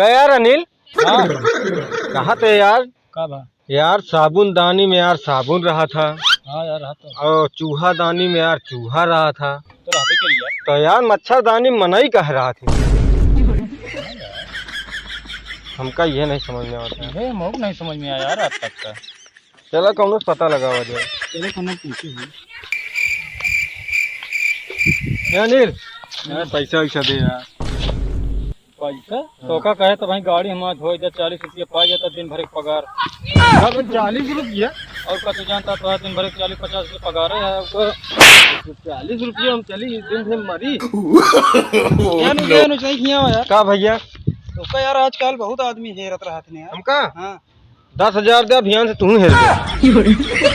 क्या यार अनिल? हाँ कहाँ थे यार? का बा? यार साबुन दानी में यार साबुन रहा था हाँ यार रहा तो और चूहा दानी में यार चूहा रहा था। रहबे करी यार। तो यार मच्छरदानी मनाई कह रहा थी। हमका ये नहीं समझ में आता है। अरे मोक नहीं समझ में आया यार आज तक का। चलो कौन पता लगा जाए। चलो कौन पूछे हैं। अनिल यार पैसा वैसा दे यार। पैसा तो का कहे तो भाई गाड़ी हमारा धोई दे 40 रुपये पा जाता दिन भर के पगार। 40 रुपया? और का तू जानता तो दिन भर के 40-50 रुपये पगार है आपको। 40 रुपया हम चली इस दिन से मरी। यार चाहिए यार का भैया? तो का यार आजकल बहुत आदमी हेरत रहते हैं यार। हमका हाँ 10,000 दे अभियान से तू हेर गया।